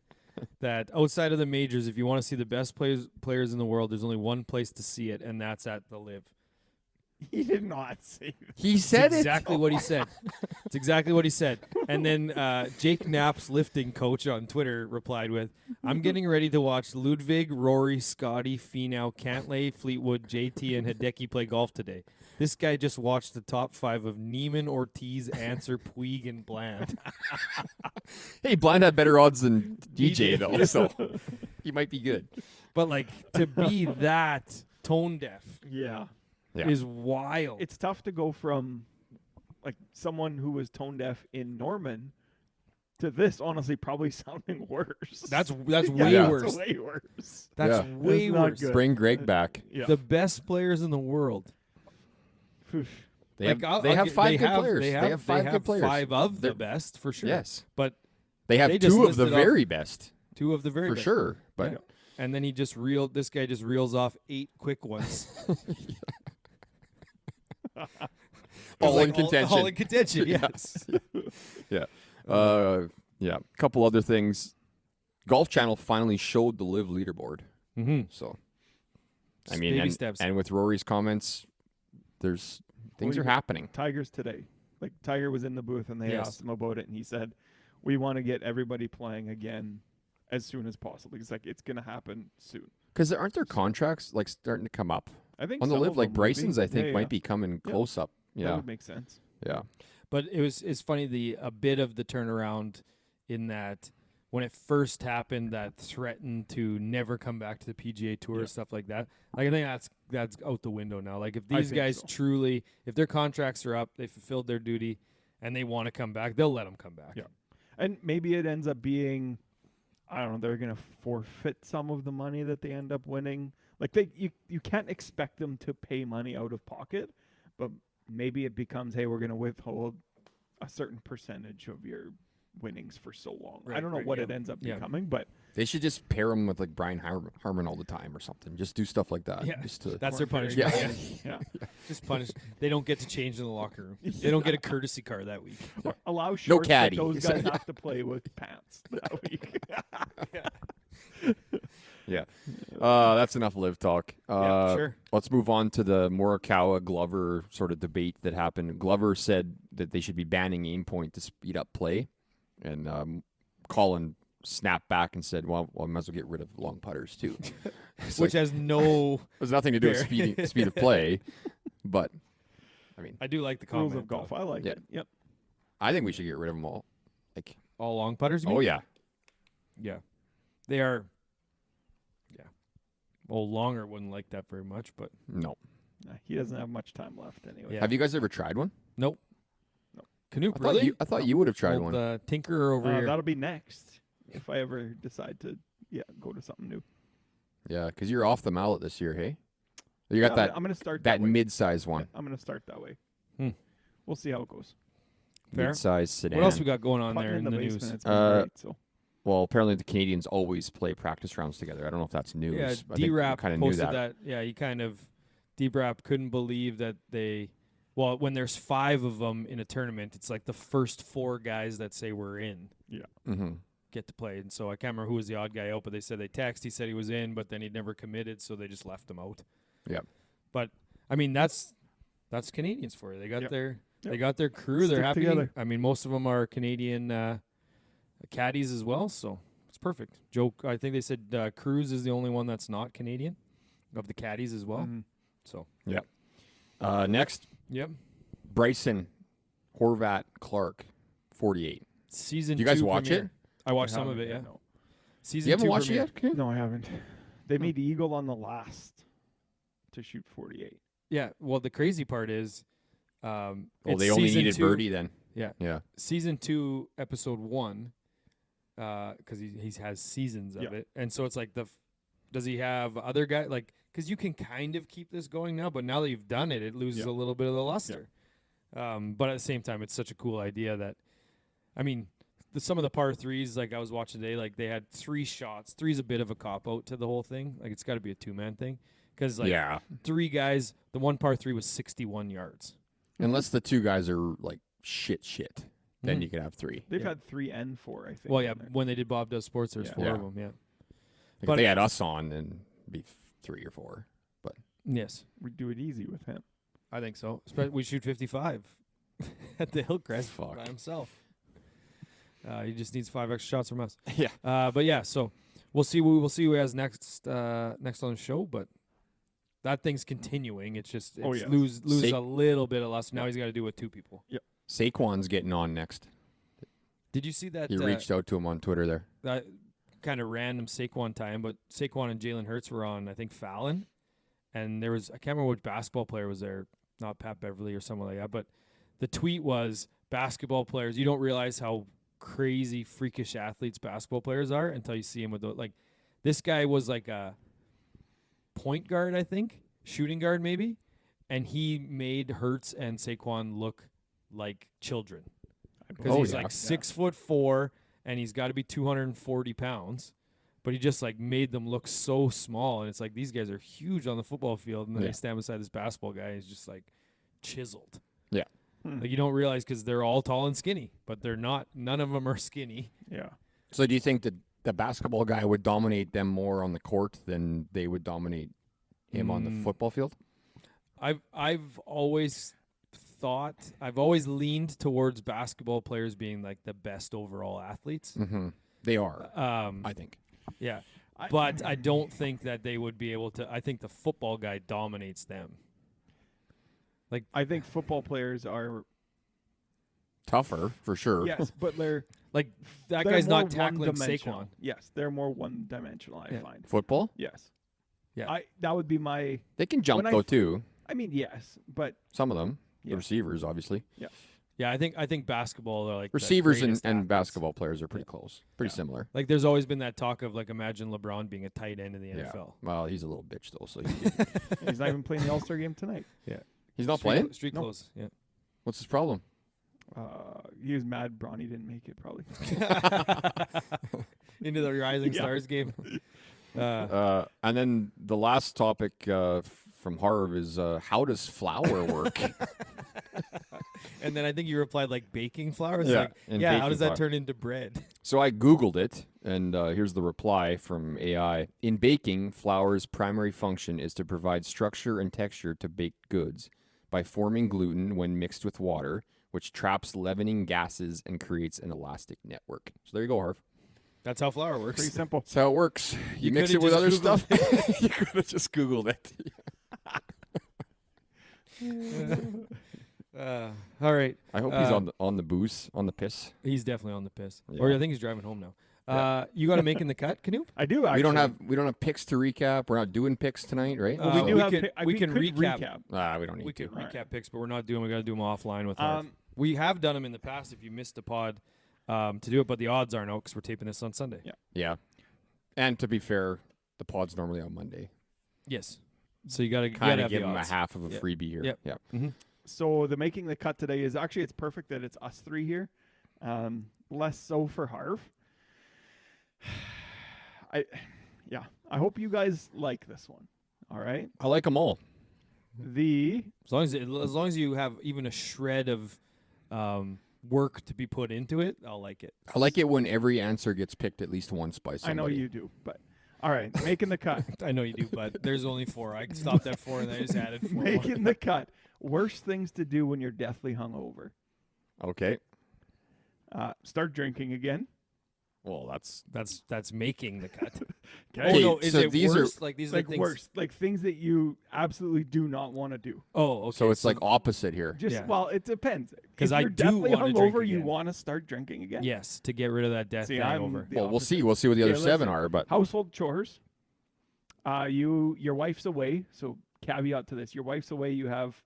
that outside of the majors, if you want to see the best players in the world, there's only one place to see it, and that's at the Live. He did not say that. He It's said exactly what he said. It's exactly what he said. And then Jake Knapp's lifting coach on Twitter replied with, I'm getting ready to watch Ludvig, Rory, Scotty, Finau, Cantlay, Fleetwood, JT, and Hideki play golf today. This guy just watched the top 5 of Neiman, Ortiz, Answer, Puig, and Bland. Hey, Blind had better odds than DJ, though, so he might be good. But, like, to be that tone deaf Yeah. Yeah. is wild. It's tough to go from like someone who was tone deaf in Norman to this honestly probably sounding worse. That's Yeah, way Yeah. worse. It's way worse. That's Yeah. way That's not worse. good. Bring Greg back. Yeah. The best players in the world. They Like, have, I'll- they I'll have gi- 5 they good have- players. They have 5 good players. 5 of They're- the best for sure. Yes. But They have They just 2 of the listed off- very best, 2 of the very for best. sure. But Yeah. And then this guy just reels off 8 quick ones. all Like in contention. All in contention, yes. Yeah. Yeah. A couple other things. Golf Channel finally showed the LIV leaderboard. Mm-hmm. So, I Just mean, baby steps. and with Rory's comments, there's things are happening. Tigers today. Like Tiger was in the booth and they Yes. asked him about it, and he said, "We want to get everybody playing again as soon as possible." He's like, "It's going to happen soon." Because aren't there contracts like starting to come up I think on the some LIV? of Like them will be. Bryson's, I think Yeah, might be coming Yeah. close up. That Yeah, would make sense. yeah. But it's funny a bit of the turnaround in that when it first happened that threatened to never come back to the PGA Tour Yeah. stuff like that. Like I think that's out the window now. Like if I these think guys so. truly, if their contracts are up, they fulfilled their duty, and they want to come back, they'll let them come back. Yeah. And maybe it ends up being, I don't know, they're going to forfeit some of the money that they end up winning. Like you can't expect them to pay money out of pocket, but maybe it becomes, hey, we're going to withhold a certain percentage of your winnings for so long. I Right, don't know right, what yeah. it ends up Yeah. becoming, but They should just pair him with like Brian Harmon all the time or something. Just do stuff like that. Yeah. Just to, That's their Very punishment. good. Yeah. yeah. Just punish. They don't get to change in the locker room. They don't get a courtesy car that week. Or allow shorts caddy. that those guys have to play with pants that week. yeah. That's enough LIV talk. Yeah, sure. Let's move on to the Morikawa Glover sort of debate that happened. Glover said that they should be banning aim point to speed up play, and Colin snapped back and said, "Well, I might as well get rid of long putters too." It's Which like, has no. has nothing to do with speed of play, but I mean, I do like the comment. Rules of golf. though. I like Yeah. it. Yep. I think we should get rid of them all. Like, All long putters. you oh mean? yeah, Yeah. They are. Yeah. Well, Longer wouldn't like that very much, but no. Nah, he doesn't have much time left anyway. Yeah. Have you guys ever tried one? nope. Nope. Canoe. I thought you would have tried Old, one. Tinkerer over here. That'll be next if I ever decide to go to something new. Yeah, because you're off the mallet this year, hey? You got that I'm gonna start that way. mid-size one, I'm gonna start that way. Hmm. We'll see how it goes. Fair. mid-size sedan. What else we got going on Putting there in in the basement, news? it's been great, so. Well, apparently the Canadians always play practice rounds together. I don't know if that's news. Yeah, I think we D-Rap kinda knew posted that. that. Yeah, he kind of D-Rap couldn't believe that they. Well, when there's 5 of them in a tournament, it's like the first 4 guys that say we're in Mm-hmm. get to play. And so I can't remember who was the odd guy out, but they said they text. He said he was in, but then he'd never committed, so they just left him out. Yep. But I mean, that's Canadians for you. They got Yep. their Yep. they got their crew. They're Stick happy. together. I mean, most of them are Canadian caddies as well, so it's perfect. Joe, I think they said Cruz is the only one that's not Canadian of the caddies as well. Mhm. So Next, yep, Bryson Horvat Clark, 48. season. Do you guys 2 watch premiere. it? I watched I some of haven't it. Yeah, yet, no. season You haven't 2 watched premiere. it yet? No, I haven't. They made eagle on the last to shoot 48. Yeah. Well, the crazy part is, Well, it's they only season needed 2 birdie then. Yeah. Yeah. Season 2, episode 1, because he has seasons of Yeah. it, and so it's like does he have other guys like? Because you can kind of keep this going now, but now that you've done it, it loses Yeah. a little bit of the luster. But at the same time, it's such a cool idea that, I mean, some of the par 3s, like I was watching today, like they had 3 shots. 3's a bit of a cop out to the whole thing. Like it's got to be a 2-man thing, because like Yeah. 3 guys, the one par 3 was 61 yards. Unless the 2 guys are like shit, then Mhm. you can have 3. They've Yeah. had 3 and 4, I think. Well, yeah, in there. when they did Bob Does Sports, there's Yeah. 4 Yeah. of them. Yeah. Like But- if they had us on, then it'd be 3 or 4. Yes. We do it easy with him. I think so. We shoot 55 at the Hillcrest Fuck. by himself. He just needs 5 extra shots from us. Yeah. But yeah, so we'll see. We'll see who has next on the show. But that thing's continuing. It's just Oh, yes. lose Sa- a little bit of luster. Now Yeah. he's got to do it with 2 people. Saquon's getting on next. Did you see that? You reached out to him on Twitter there. That kind of random Saquon time, but Saquon and Jalen Hurts were on, I think, Fallon, and there was, I can't remember which basketball player was there, not Pat Beverly or someone like that, but the tweet was, basketball players, you don't realize how crazy, freakish athletes basketball players are until you see him with like, this guy was like a point guard, I think, shooting guard maybe, and he made Hurts and Saquon look like children. Because he's like 6'4", and he's got to be 240 pounds, but he just like made them look so small, and it's like these guys are huge on the football field, and then Yeah. they stand beside this basketball guy, and he's just like chiseled. Yeah. Like you don't realize because they're all tall and skinny, but they're not. None of them are skinny. Yeah. So do you think that the basketball guy would dominate them more on the court than they would dominate him on the football field? I've always thought I've always leaned towards basketball players being like the best overall athletes. Mm-hmm. They are, I think. Yeah, but I don't think that they would be able to. I think the football guy dominates them. Like I think football players are Tougher, for sure. yes, but they're like that they're guy's more not tackling one-dimensional. Saquon. Yes, they're more one-dimensional. I Yeah. find. Football? Yes. Yeah. That would be my. They can jump, When I though, f- too. I mean, yes, but Some of them. Yeah. The receivers, obviously. Yeah, I think basketball are like the Receivers and greatest athletes. basketball players are pretty close. Pretty similar. Like there's always been that talk of like imagine LeBron being a tight end in the Yeah. NFL. Well, he's a little bitch, though. So he's not even playing the All-Star game tonight. he's not Street- playing? Street No. clothes. Yeah. What's his problem? He was mad Bronny didn't make it, probably. Into the Rising Yeah. Stars game. And then the last topic from Harv is how does flour work? And then I think you replied like baking flour. It's Yeah, like, and yeah, how baking does that flour. turn into bread? So I Googled it, and here's the reply from AI. In baking, flour's primary function is to provide structure and texture to baked goods by forming gluten when mixed with water, which traps leavening gases and creates an elastic network. So there you go, Harv. That's how flour works. Pretty simple. That's how it works. You mix coulda it with other just stuff. Googled You could have just Googled it. All right. I hope he's on the booze, on the piss. He's definitely on the piss. Yeah. Or I think he's driving home now. You got to make in the cut, Canoe? I do actually. We don't have picks to recap. We're not doing picks tonight, right? Well, we do we have. can- we can could recap. We don't need We to. could All right. recap picks, but we're not doing. We got to do them offline with Harv. We have done them in the past. If you missed a pod, to do it, but the odds aren't out because we're taping this on Sunday. Yeah. Yeah. And to be fair, the pod's normally on Monday. Yes. So you got to Kind of have give the them a odds. half of a Yep. freebie here. Yep. Yeah. So the making the cut today is actually it's perfect that it's us three here. Less so for Harv. I hope you guys like this one. All right. I like them all. As long as you have even a shred of work to be put into it, I'll like it. I like it when every answer gets picked at least once by I somebody. know you do, but all right, making the cut. I know you do, but there's only 4. I stopped at 4 and I just added 4 more. Making the cut. Worst things to do when you're deathly hungover. Okay. Start drinking again. Well, That's making the cut. Okay. Oh no, is so it these are- worse? Like these are Like things. worst, like things that you absolutely do not want to do. Oh, okay. so it's like opposite here. Just Yeah. well, it depends. 'Cause If I you're do deathly wanna drink hungover, you again. want to start drinking again. yes, to get rid of that death See, I'm hangover. the Well, we'll opposite. see. We'll see what the other Okay, 7 listen. are. But Household chores. Your wife's away, so caveat to this: your wife's away. You have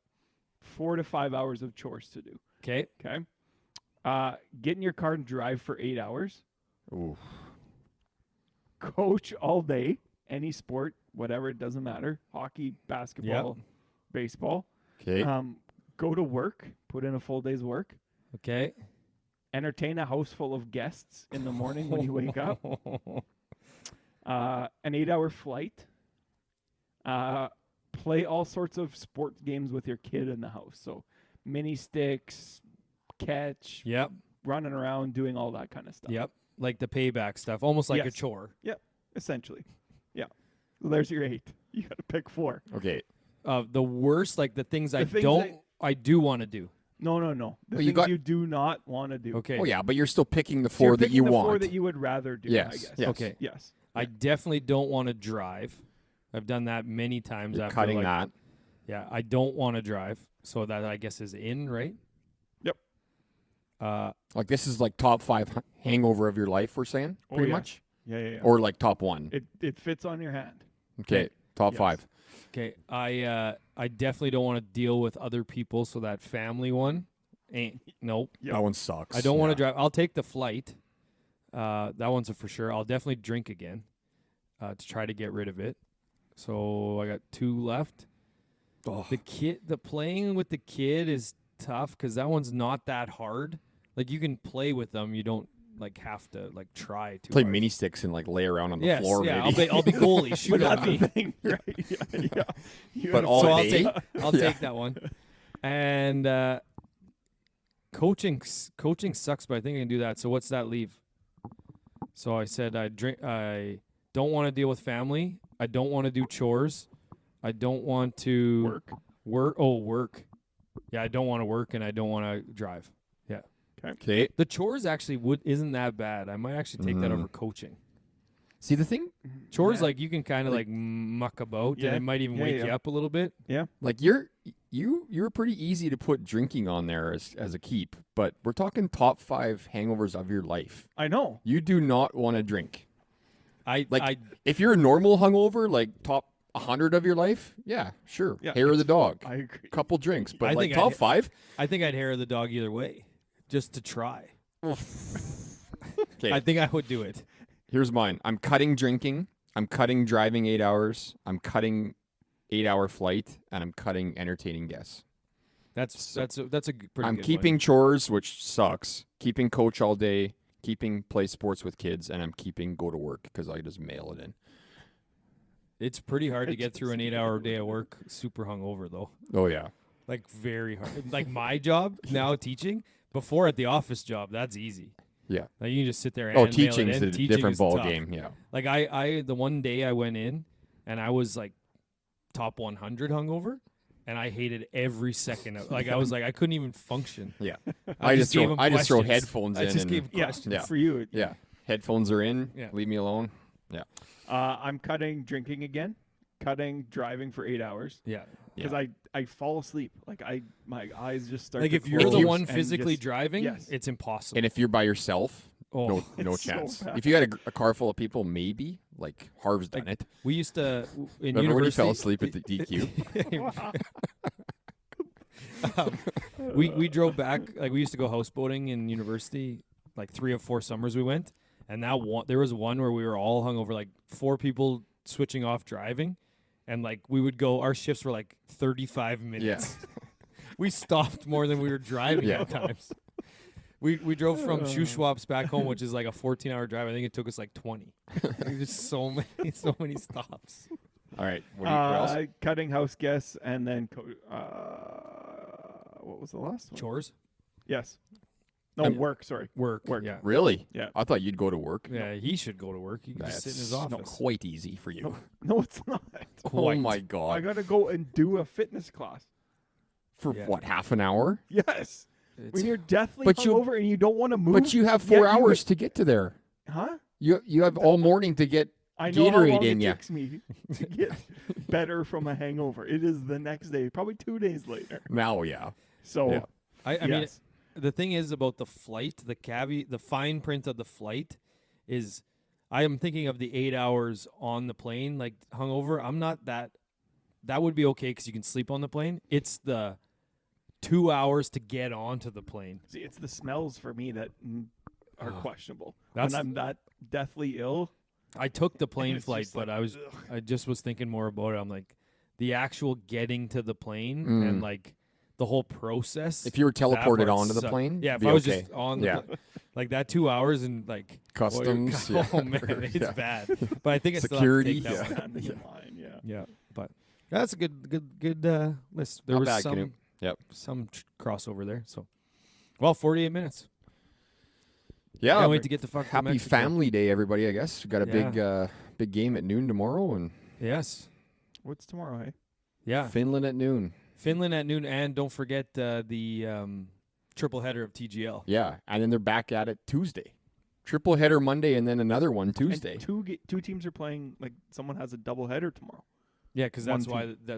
4 to 5 hours of chores to do. Okay. Okay. Get in your car and drive for 8 hours. ooh, Coach all day, any sport, whatever, it doesn't matter. Hockey, basketball, baseball. okay. Go to work, put in a full day's work. Okay. Entertain a house full of guests in the morning when you wake up. An 8-hour flight. Play all sorts of sports games with your kid in the house. So mini sticks, catch, Yep. running around, doing all that kind of stuff. Yep. Like the payback stuff, almost like a Yes. chore. Essentially. Yeah. So there's your 8. You got to pick 4. Okay. The worst, like the things I things don't, that- I do want to do. No. The Well, things you got- you do not want to do. Okay. Oh yeah, but you're still picking the So you're 4 that picking you the want. 4 that you would rather do, I Yes, guess. yes. Okay. Yes. I definitely don't want to drive. I've done that many times. You're after cutting like, that. Yeah, I don't want to drive. So that I guess is in, right? Yep. Like this is like top 5 hangover of your life. We're saying Oh, pretty yeah. much, Yeah. or like top 1. It fits on your hand. Okay, top Yes. 5. Okay. I definitely don't want to deal with other people. So that family one ain't nope. Yep. That one sucks. I don't want to drive. I'll take the flight. That one's a for sure. I'll definitely drink again to try to get rid of it. So I got 2 left. Oh. The playing with the kid is tough because that one's not that hard. Like you can play with them. You don't like have to like try to Play mini sticks and like lay around on the Yes, floor. yeah. Maybe. I'll be goalie. Shoot But at that's me. the thing, right? Yeah. You But have- all So day? I'll take that one. And Coaching sucks, but I think I can do that. So what's that leave? So I said I don't want to deal with family. I don't want to do chores. I don't want to work. Yeah, I don't want to work and I don't want to drive. Yeah. Okay. The chores actually isn't that bad. I might actually take that over coaching. See the thing? Chores like you can kind of like muck about and it might even wake you up a little bit. Yeah. Like you're pretty easy to put drinking on there as a keep, but we're talking top 5 hangovers of your life. I know. You do not want to drink. I If you're a normal hungover, like top 100 of your life, yeah, sure. Yeah, Hair of the dog. I agree. Couple drinks, but I like think top 5? I think I'd hair the dog either way, just to try. Okay. I think I would do it. Here's mine. I'm cutting drinking. I'm cutting driving 8 hours. I'm cutting 8-hour flight, and I'm cutting entertaining guests. That's a pretty I'm good keeping one. chores, which sucks. Keeping coach all day. Keeping play sports with kids, and I'm keeping go to work because I just mail it in. It's pretty hard to get through an 8-hour day of work super hungover though. Oh yeah. Like very hard. Like my job now teaching. Before at the office job, that's easy. Yeah. Like you can just sit there and Oh, mail it teaching's in. a Teaching different is ball tough. game. Yeah. Like I the one day I went in and I was like top 100 hungover and I hated every second of like I was like I couldn't even function. Yeah. I just gave throw him throw questions. headphones I in. just and, gave Yeah, questions. Yeah. for you. yeah. Headphones are in. Yeah. Leave me alone. Yeah. I'm cutting drinking again. Cutting driving for 8 hours Yeah. because I fall asleep. Like my eyes just start. Like to if you're the close one and physically just- driving, yes. it's impossible. And if you're by yourself, Oh, no It's so chance. bad. If you got a car full of people, maybe. Like Harv's done it. we used to in Remember when you university. fell asleep at the DQ? we drove back like we used to go houseboating in university like 3 or 4 summers we went and there was one where we were all hungover like 4 people switching off driving and like we would go our shifts were like 35 minutes. We stopped more than we were driving Yeah. at times. We drove from Shuswaps back home, which is like a 14-hour drive. I think it took us like 20. Like, just so many stops. All right. What else? Cutting house guests and then what was the last one? Chores, Yes. No, work. Sorry. work. Work. Yeah, Really? Yeah. I thought you'd go to work. yeah. He should go to work. He can just sit in his That's office. quite easy for you. No, it's not. Oh Quite. my I god. gotta go and do a fitness class. For Yeah. what, half an hour? Yes. It's- When you're deathly But you- hungover and you don't want to move. But you have 4 yet you hours to get to there. Huh? You have all morning to get I know how Gatorade long in it ya. takes me to get better from a hangover. It is the next day, probably 2 days later. now, yeah. So, Yeah. I mean, yes. the thing is about the flight, the fine print of the flight is I am thinking of the 8 hours on the plane, like hungover. I'm not that would be okay because you can sleep on the plane. It's the 2 hours to get onto the plane. See, it's the smells for me that are questionable. That's- When I'm that deathly ill. I took the plane It's flight, just but like, I just was thinking more about it. I'm like, the actual getting to the plane and like the whole process. If you were that teleported part onto the sucked. plane, yeah, if be I was okay. just on the Yeah. like that 2 hours and like Customs, Oh, yeah. man, it's Yeah. bad. But I think it's Security, Still have to take that Stand in line, yeah. one. Yeah, but that's a good list. There Not was bad, some Canoe. Yep. crossover there. So, well, 48 minutes. Yeah. Can't wait to get the fuck to Happy Mexico. Family Day, everybody, I guess. We got a Yeah. big game at noon tomorrow, and Yes. What's tomorrow, hey? Yeah. Finland at noon. Finland at noon, and don't forget the triple header of TGL. Yeah. And then they're back at it Tuesday. Triple header Monday, and then another one And Tuesday. two teams are playing, like someone has a double header tomorrow. Yeah, because that's One why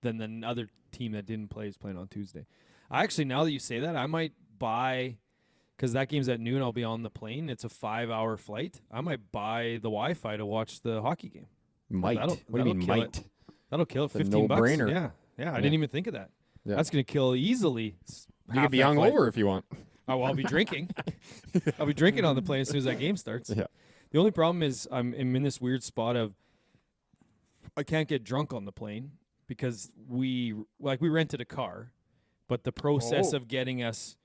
then the other team that didn't play is playing on Tuesday. Actually, now that you say that, I might buy because that game's at noon. I'll be on the plane. It's a 5-hour flight. I might buy the Wi-Fi to watch the hockey game. Might. that'll- What do you that'll mean, kill might? it. That'll kill it. a 15 bucks. no-brainer. Yeah. I didn't even think of that. Yeah. That's gonna kill easily. You could be hungover if you want. Oh, well, I'll be drinking. I'll be drinking on the plane as soon as that game starts. Yeah. The only problem is I'm in this weird spot of I can't get drunk on the plane because we rented a car, but the process Oh. of getting us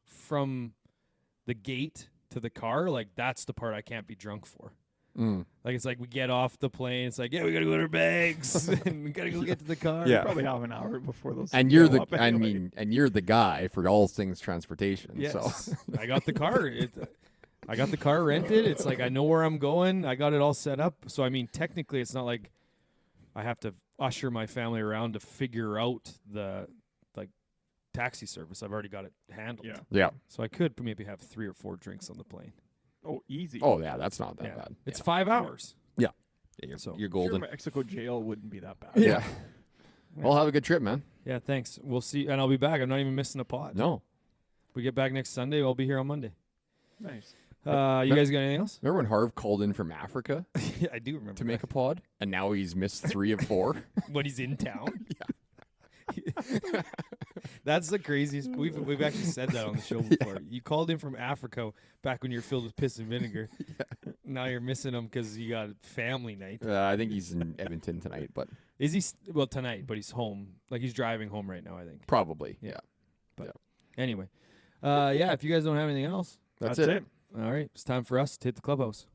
from the gate to the car, like that's the part I can't be drunk for. Like it's like we get off the plane. It's like, yeah, we gotta go to our bags and we gotta go get to the car. Yeah. Probably half an hour before those. And you're go the, up I anyway. mean, and you're the guy for all things transportation. Yes. So I got the car. I got the car rented. It's like I know where I'm going. I got it all set up. So I mean, technically, it's not like I have to usher my family around to figure out the taxi service. I've already got it handled. Yeah. yeah. So I could maybe have 3 or 4 drinks on the plane. Oh, easy. Oh yeah, that's not that Yeah. bad. It's 5 hours. Yeah, you're, So- you're Sure, golden. Mexico jail wouldn't be that bad. Yeah. Well, have a good trip, man. Yeah, thanks. We'll see. And I'll be back. I'm not even missing a pod. No. We get back next Sunday. I'll be here on Monday. Nice. You guys got anything else? Remember when Harv called in from Africa Yeah, I do remember to make a pod, and now he's missed 3 of 4? when he's in town. That's the craziest. We've actually said that on the show before. You called in from Africa back when you're filled with piss and vinegar. Now you're missing him because you got family night. I think he's in Edmonton tonight, but Is he? Well, tonight, but he's home. Like he's driving home right now, I think. probably. Yeah. Yeah. Anyway, yeah. If you guys don't have anything else, That's That's it. it. all right, it's time for us to hit the clubhouse.